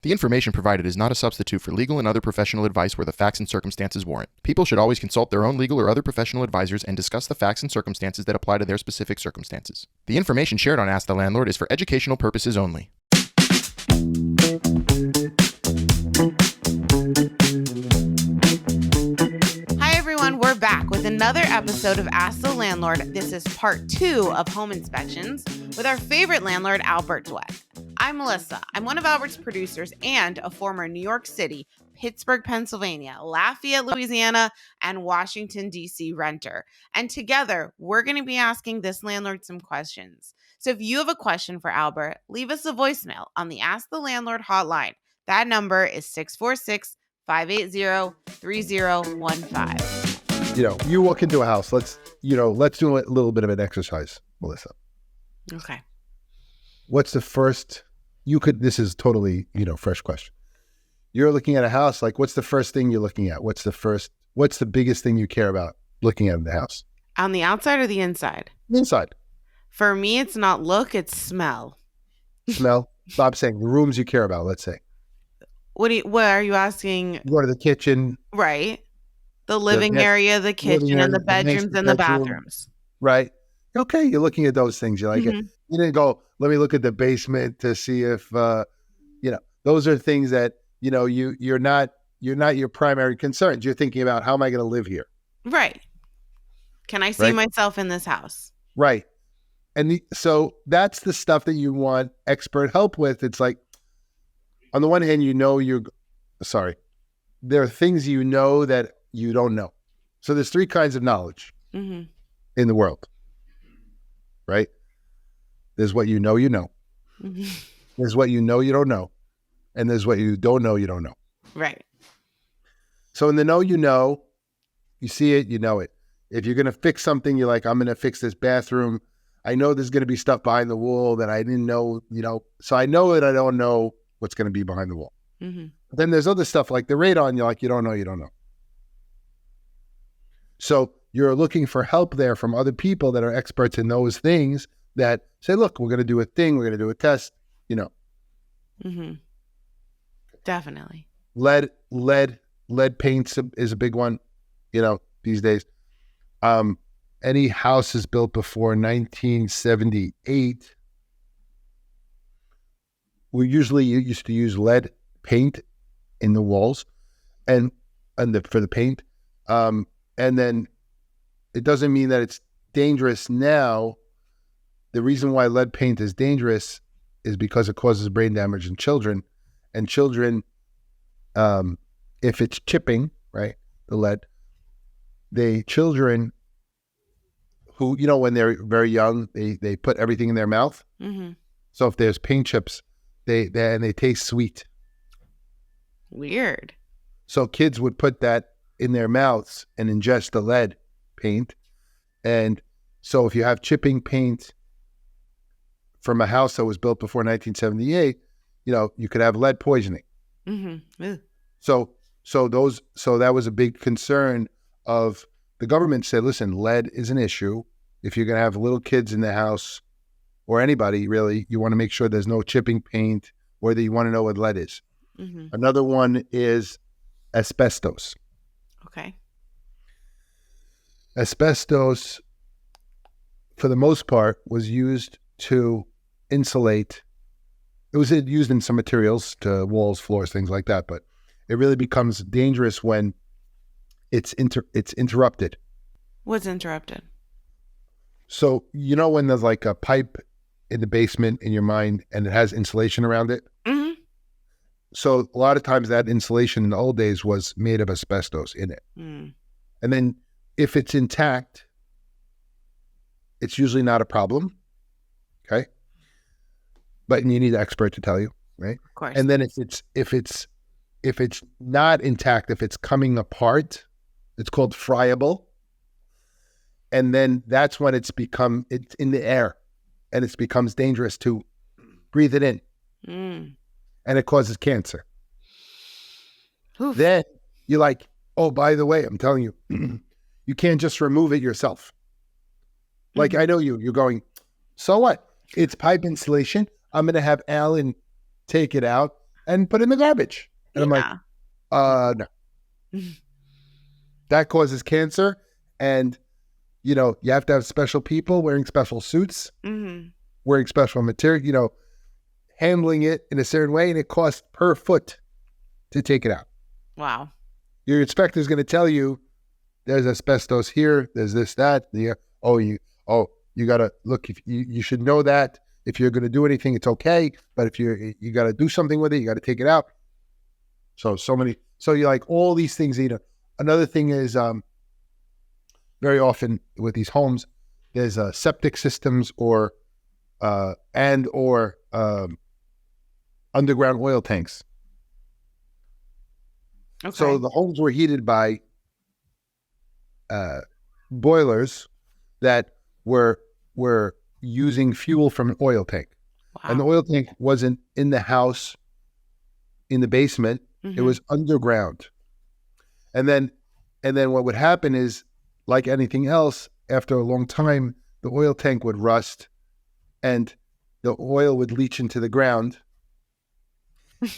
The information provided is not a substitute for legal and other professional advice where the facts and circumstances warrant. People should always consult their own legal or other professional advisors and discuss the facts and circumstances that apply to their specific circumstances. The information shared on Ask the Landlord is for educational purposes only. Hi everyone, we're back with another episode of Ask the Landlord. This is part 2 of home inspections with our favorite landlord, Albert Dweck. I'm Melissa. I'm one of Albert's producers and a former New York City, Pittsburgh, Pennsylvania, Lafayette, Louisiana, and Washington, D.C. renter. And together, we're going to be asking this landlord some questions. So if you have a question for Albert, leave us a voicemail on the Ask the Landlord hotline. That number is 646-580-3015. You walk into a house. Let's do a little bit of an exercise, Melissa. Okay. What's the first, this is totally, fresh question. You're looking at a house, like what's the first thing you're looking at? What's the biggest thing you care about looking at in the house? On the outside or the inside? Inside. For me, it's not look, it's smell. Smell? So I'm saying the rooms you care about, let's say. What are you asking? You go to the kitchen. Right. The living area, the kitchen, and the bedrooms and the bathrooms. Right. Okay, you're looking at those things. You like it. You didn't go, let me look at the basement to see if, those are things that, you're not your primary concerns. You're thinking about, how am I going to live here? Right. Can I see myself in this house? Right. And so that's the stuff that you want expert help with. It's like, on the one hand, there are things that you don't know. So there's 3 kinds of knowledge in the world, right? There's what you know. Mm-hmm. There's what you know you don't know. And there's what you don't know you don't know. Right. So in the know, you see it, you know it. If you're going to fix something, you're like, I'm going to fix this bathroom. I know there's going to be stuff behind the wall that I didn't know, so I know that I don't know what's going to be behind the wall. Mm-hmm. But then there's other stuff like the radon, you're like, you don't know. So you're looking for help there from other people that are experts in those things that say, look, we're going to do a thing, we're going to do a test, Mm-hmm. Definitely. Lead paint is a big one, these days. Any house is built before 1978. We usually used to use lead paint in the walls for the paint. And then it doesn't mean that it's dangerous now. The reason why lead paint is dangerous is because it causes brain damage in children. And children, if it's chipping, right, the lead, children who, when they're very young, they put everything in their mouth. Mm-hmm. So if there's paint chips, they taste sweet. Weird. So kids would put that in their mouths and ingest the lead paint. And so if you have chipping paint from a house that was built before 1978, you could have lead poisoning. Mm-hmm. So that was a big concern of the government. Said, listen, lead is an issue. If you're going to have little kids in the house or anybody really, you want to make sure there's no chipping paint, or that you want to know what lead is. Mm-hmm. Another one is asbestos. Okay. Asbestos, for the most part, was used to insulate. It was used in some materials, to walls, floors, things like that, but it really becomes dangerous when it's interrupted. What's interrupted? So, when there's like a pipe in the basement in your mind and it has insulation around it? Mm-hmm. So a lot of times that insulation in the old days was made of asbestos in it. Mm. And then if it's intact, it's usually not a problem. Okay. But you need an expert to tell you, right? Of course. And then if it's not intact, if it's coming apart, it's called friable. And then that's when it's in the air and it becomes dangerous to breathe it in. Mm. And it causes cancer. Oof. Then you're like, oh, by the way, I'm telling you, you can't just remove it yourself. Like, I know you're going, so what? It's pipe insulation. I'm going to have Alan take it out and put it in the garbage. And I'm like, no. That causes cancer. And, you have to have special people wearing special suits, wearing special material, handling it in a certain way. And it costs per foot to take it out. Wow. Your inspector is going to tell you there's asbestos here, there's this, that. You got to look, if you should know that. If you're going to do anything, it's okay. But if you got to do something with it, you got to take it out. So you're like all these things. Another thing is very often with these homes, there's septic systems or underground oil tanks. Okay. So the homes were heated by boilers that were using fuel from an oil tank. Wow. And the oil tank wasn't in the house, in the basement. It was underground. And then what would happen is, like anything else, after a long time, the oil tank would rust and the oil would leach into the ground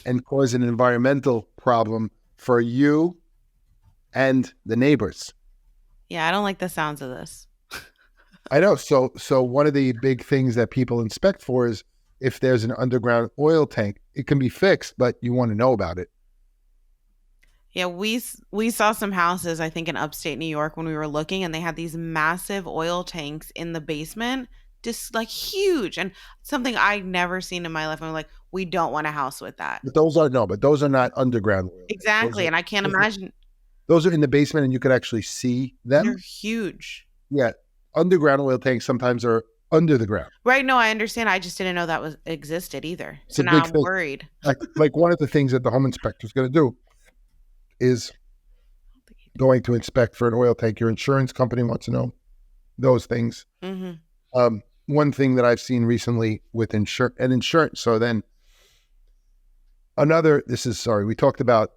and cause an environmental problem for you and the neighbors. Yeah, I don't like the sounds of this. I know. So one of the big things that people inspect for is if there's an underground oil tank, it can be fixed, but you want to know about it. Yeah, we saw some houses, I think, in upstate New York when we were looking, and they had these massive oil tanks in the basement, just like huge, and something I'd never seen in my life. And I'm like, we don't want a house with that. But those are not underground oil. Exactly, and I can't imagine. Those are in the basement, and you could actually see them. They're huge. Yeah, underground oil tanks sometimes are under the ground. Right? No, I understand. I just didn't know that existed either. It's so a now big I'm thing. worried. Like one of the things that the home inspector is going to do is going to inspect for an oil tank. Your insurance company wants to know those things. One thing that I've seen recently with insurance. So then we talked about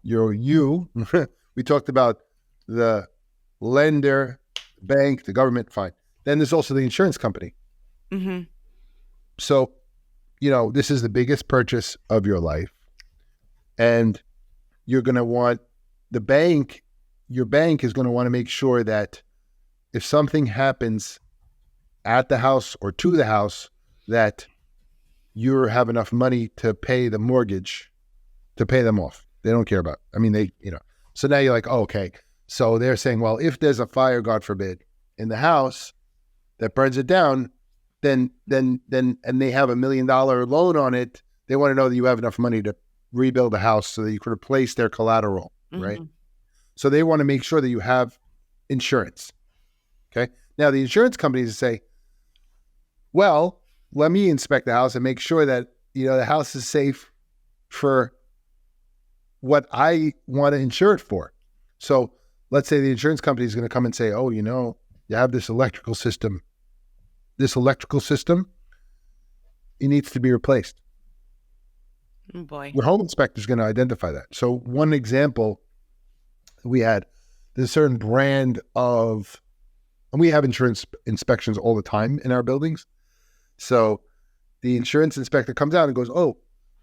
we talked about the lender, bank, the government, fine. Then there's also the insurance company. So, this is the biggest purchase of your life. And you're going to want your bank is going to want to make sure that if something happens at the house or to the house, that you have enough money to pay the mortgage, to pay them off. They don't care about, so now you're like, oh, okay. So they're saying, well, if there's a fire, God forbid, in the house that burns it down, then and they have $1 million loan on it, they want to know that you have enough money to rebuild the house so that you can replace their collateral, right? So they want to make sure that you have insurance. Okay. Now the insurance companies say, well, let me inspect the house and make sure that, the house is safe for what I want to insure it for. So let's say the insurance company is going to come and say, oh, you have this electrical system. This electrical system, it needs to be replaced. Oh boy. Your home inspector is going to identify that. So one example we had, there's a certain brand and we have insurance inspections all the time in our buildings. So the insurance inspector comes out and goes, oh,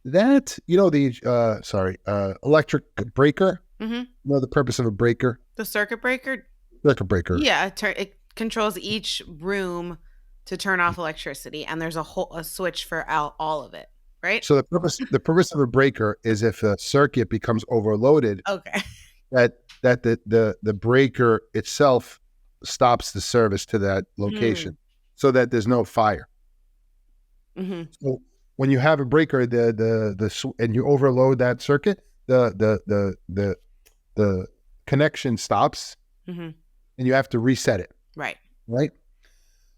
that, the electric breaker, the purpose of a breaker. The circuit breaker? Circuit breaker. Yeah, it controls each room to turn off electricity, and there's a switch for all of it. Right? So the purpose of a breaker is if a circuit becomes overloaded, okay, that the breaker itself stops the service to that location, so that there's no fire. So when you have a breaker, and you overload that circuit, the connection stops, and you have to reset it. Right.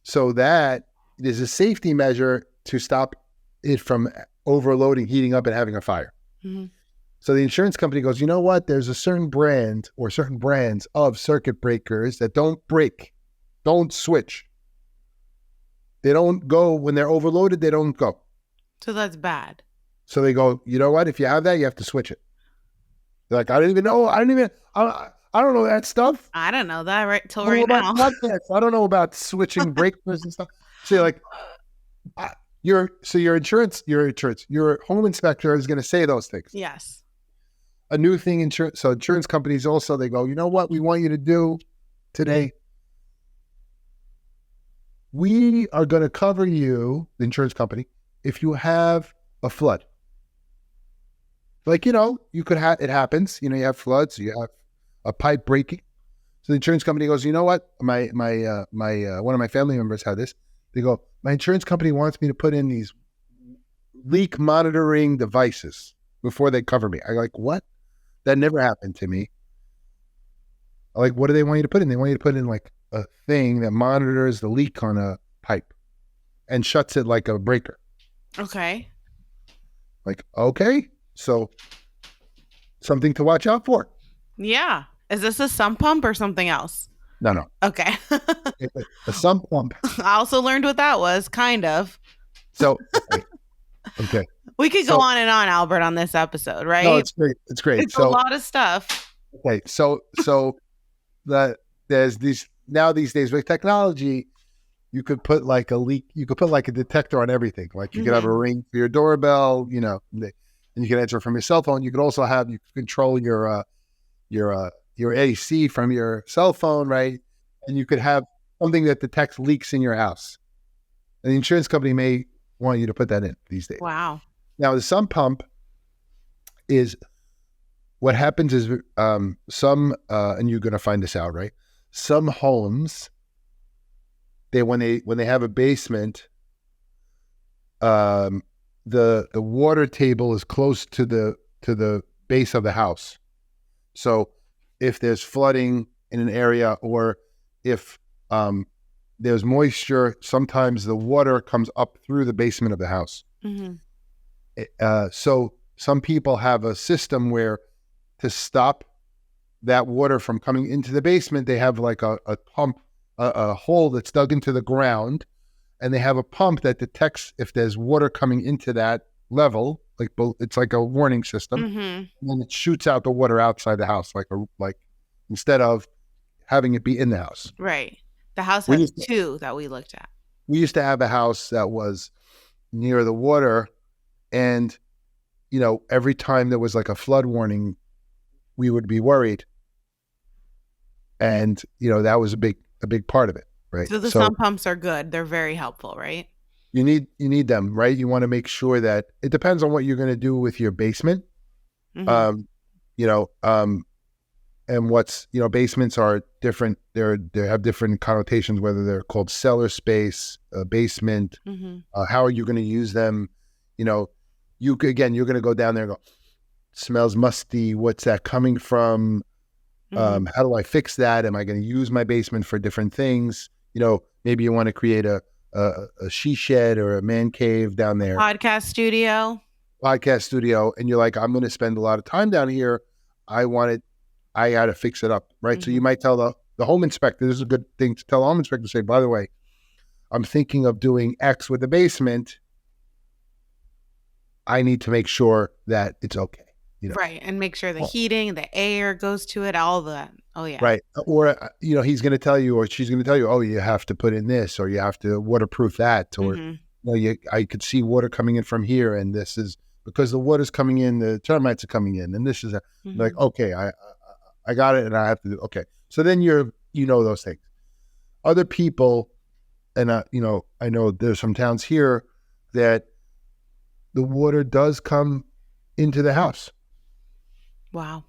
So that is a safety measure to stop it from overloading, heating up, and having a fire. So the insurance company goes, you know what? There's a certain brand or certain brands of circuit breakers that don't break, don't switch. They don't go when they're overloaded. They don't go. So that's bad. So they go, you know what? If you have that, you have to switch it. They're like, I don't know that stuff. I don't know that right now. I don't know about switching breakers and stuff. So you're like, Your home inspector is going to say those things. Yes. A new thing, insurance companies also, they go, you know what we want you to do today? We are going to cover you, the insurance company, if you have a flood. Like, you could have, it happens, you have floods, you have a pipe breaking. So the insurance company goes, you know what? My one of my family members had this. They go, my insurance company wants me to put in these leak monitoring devices before they cover me. I like, what? That never happened to me. I like, what do they want you to put in? They want you to put in like a thing that monitors the leak on a pipe and shuts it like a breaker. Okay. Like, okay, so something to watch out for. Yeah. Is this a sump pump or something else? No. Okay. A sump pump. I also learned what that was, kind of. So, okay. We could go on and on, Albert, on this episode, right? No, it's great. It's great. It's a lot of stuff. Okay, so there's these days with technology, you could put like a detector on everything. Like you could have a ring for your doorbell, and you can answer from your cell phone. You could also you control your AC from your cell phone, right? And you could have something that detects leaks in your house. And the insurance company may want you to put that in these days. Wow. Now, the sump pump is what happens is and you're going to find this out, right? Some homes, when they have a basement, the water table is close to the base of the house. So if there's flooding in an area or if there's moisture, sometimes the water comes up through the basement of the house. Mm-hmm. So some people have a system where to stop that water from coming into the basement, they have like a pump, a hole that's dug into the ground, and they have a pump that detects if there's water coming into that level. Like it's like a warning system, and then it shoots out the water outside the house, like instead of having it be in the house. Right. The house has two that we looked at. We used to have a house that was near the water, and every time there was like a flood warning, we would be worried, and that was a big part of it, right? So the sump pumps are good; they're very helpful, right? You need them, right? You want to make sure that it depends on what you're going to do with your basement. And basements are different. They have different connotations, whether they're called cellar space, basement. How are you going to use them? You're going to go down there and go, smells musty. What's that coming from? How do I fix that? Am I going to use my basement for different things? Maybe you want to create a she shed or a man cave down there. Podcast studio. And you're like, I'm going to spend a lot of time down here. I got to fix it up, right? So you might tell the home inspector, this is a good thing to tell the home inspector, say, by the way, I'm thinking of doing X with the basement. I need to make sure that it's okay. Right. And make sure the heating, the air goes to it, all that. Oh, yeah. Right. Or, he's going to tell you, or she's going to tell you, oh, you have to put in this, or you have to waterproof that, or, I could see water coming in from here. And this is because the water's coming in, the termites are coming in. And this is like, okay, I got it. And I have to do, okay. So then those things. Other people, and I know there's some towns here that the water does come into the house. Wow.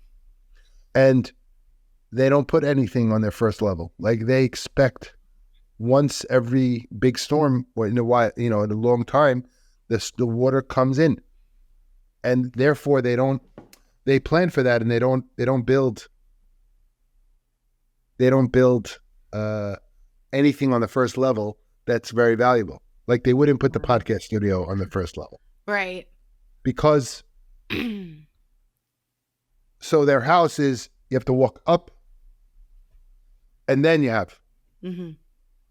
And they don't put anything on their first level. Like they expect once every big storm or in a while, in a long time, the water comes in. And therefore they plan for that, and they don't build anything on the first level that's very valuable. Like they wouldn't put the podcast studio on the first level. Right. Because so their house is, you have to walk up and then you have,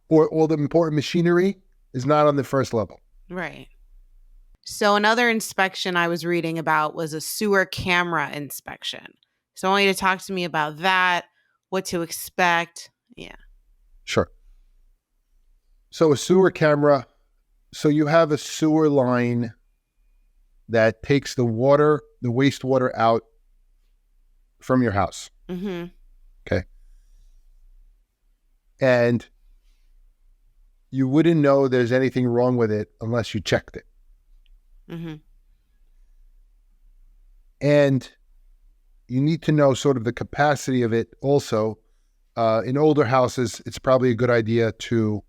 or all the important machinery is not on the first level. Right. So another inspection I was reading about was a sewer camera inspection. So I want you to talk to me about that, what to expect. Yeah. Sure. So a sewer camera So you have a sewer line that takes the wastewater out from your house. Mm-hmm. Okay. And you wouldn't know there's anything wrong with it unless you checked it. Mm-hmm. And you need to know sort of the capacity of it also. In older houses, it's probably a good idea to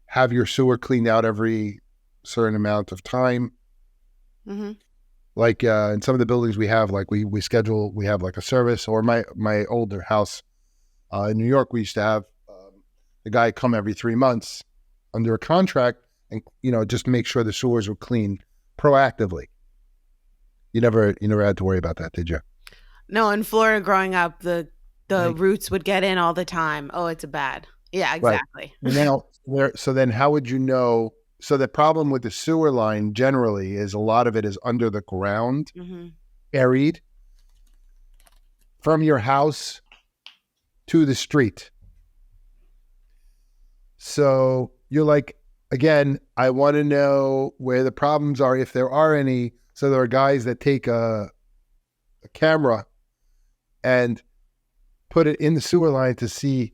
have your sewer cleaned out every certain amount of time. Mm-hmm. Like in some of the buildings we have, like we have like a service, or my older house in New York, we used to have the guy come every 3 months under a contract and, just make sure the sewers were clean proactively. You never had to worry about that, did you? No, in Florida growing up, the Like, roots would get in all the time. Oh, it's bad. Yeah, right. exactly. Now, so then how would you know? So the problem with the sewer line generally is a lot of it is under the ground, Mm-hmm. buried from your house to the street. So you're like, again, I want to know where the problems are, if there are any. So there are guys that take a camera and put it in the sewer line to see,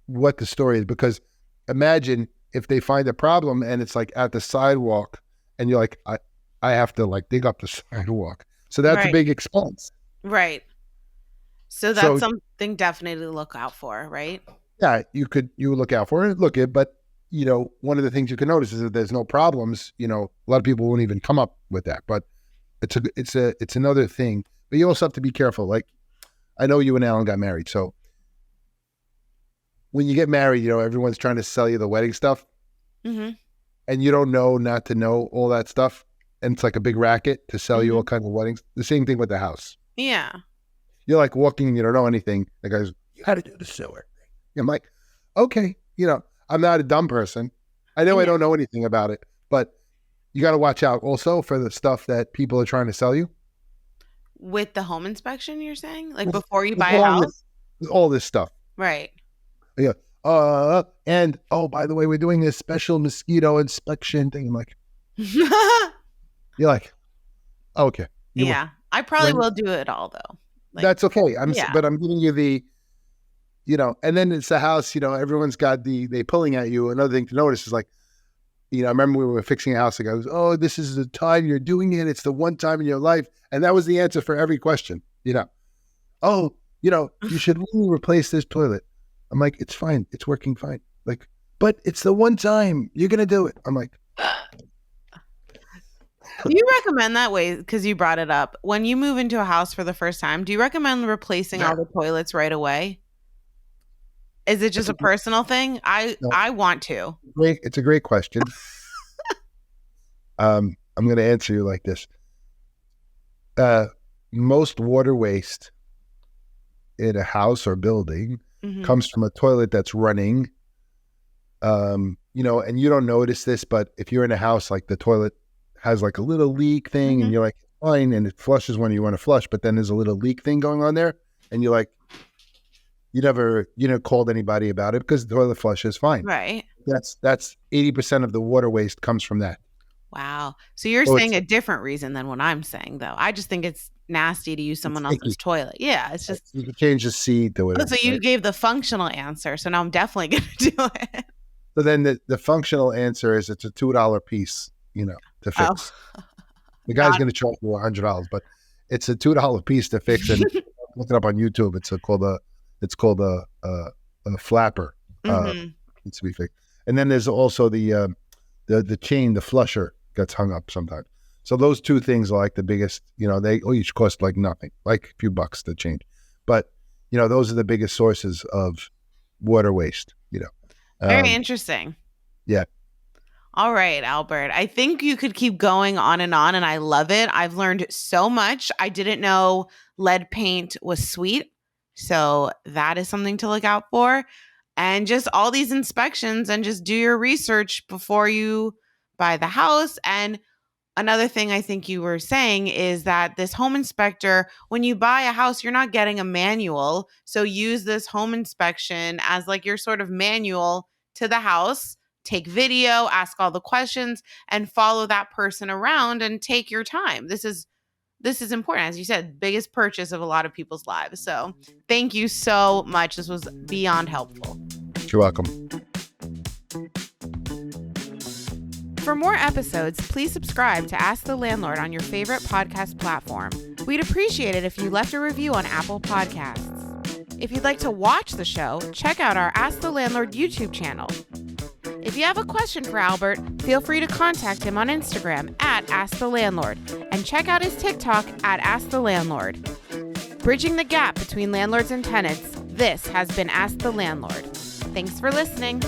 what the story is. Because imagine if they find a problem and it's like at the sidewalk and you're like, I have to like dig up the sidewalk. So that's a Right. big expense. Right. So So that's something definitely to look out for, right? yeah, you would look out for it, look it, but one of the things you can notice is that there's no problems. A lot of people won't even come up with that, but it's another thing. But you also have to be careful. Like, I know you and Alan got married, so when you get married, everyone's trying to sell you the wedding stuff, Mm-hmm. and you don't know not to know all that stuff, and it's like a big racket to sell you all kinds of weddings. The same thing with the house. Yeah. You're like walking and you don't know anything. The guy's, you got to do the sewer. I'm like, okay, I'm not a dumb person. I know I don't know anything about it, but you got to watch out also for the stuff that people are trying to sell you. With the home inspection, you're saying? Like before you With buy a house? all this stuff. Right. Yeah. And oh, by the way, we're doing this special mosquito inspection thing. I'm like, you're like, okay. Yeah. I probably will do it all though. Like, That's okay. yeah. But I'm giving you the, and then it's the house, everyone's got they pulling at you. Another thing to notice is like, I remember we were fixing a house. The guy goes, oh, this is the time you're doing it. It's the one time in your life. And that was the answer for every question, Oh, you should really replace this toilet. I'm like, it's fine. It's working fine. Like, but it's the one time you're going to do it. I'm like. Do you recommend that way? Because you brought it up. When you move into a house for the first time, do you recommend replacing all the toilets right away? Is it just a personal thing? I want to. It's a great question. I'm going to answer you like this. Most water waste in a house or building comes from a toilet that's running. And you don't notice this, but if you're in a house, like the toilet has like a little leak thing and you're like, fine, and it flushes when you want to flush, but then there's a little leak thing going on there, and you're like, you never called anybody about it because the toilet flush is fine. Right. That's 80% of the water waste comes from that. Wow. So you're saying a different reason than what I'm saying, though. I just think it's nasty to use someone else's toilet. Yeah, it's just you can change the seat to whatever. So you gave the functional answer. So now I'm definitely going to do it. So then the functional answer is it's a $2 piece, to fix. Oh. The guy's going to charge you $100, but it's a $2 piece to fix. And look it up on YouTube. It's called a flapper. Needs to be fixed. And then there's also the chain, the flusher gets hung up sometimes. So those two things are like the biggest. They each cost like nothing, like a few bucks to change. But those are the biggest sources of water waste. Very interesting. Yeah. All right, Albert. I think you could keep going on, and I love it. I've learned so much. I didn't know lead paint was sweet. So that is something to look out for. And just all these inspections, and just do your research before you buy the house. And another thing I think you were saying is that this home inspector, when you buy a house, you're not getting a manual. So use this home inspection as like your sort of manual to the house take video, ask all the questions, and follow that person around and take your time. This is important. As you said, biggest purchase of a lot of people's lives. So thank you so much. This was beyond helpful. You're welcome. For more episodes, please subscribe to Ask the Landlord on your favorite podcast platform. We'd appreciate it if you left a review on Apple Podcasts. If you'd like to watch the show, check out our Ask the Landlord YouTube channel. If you have a question for Albert, feel free to contact him on Instagram at Ask the Landlord and check out his TikTok at Ask the Landlord. Bridging the gap between landlords and tenants, this has been Ask the Landlord. Thanks for listening.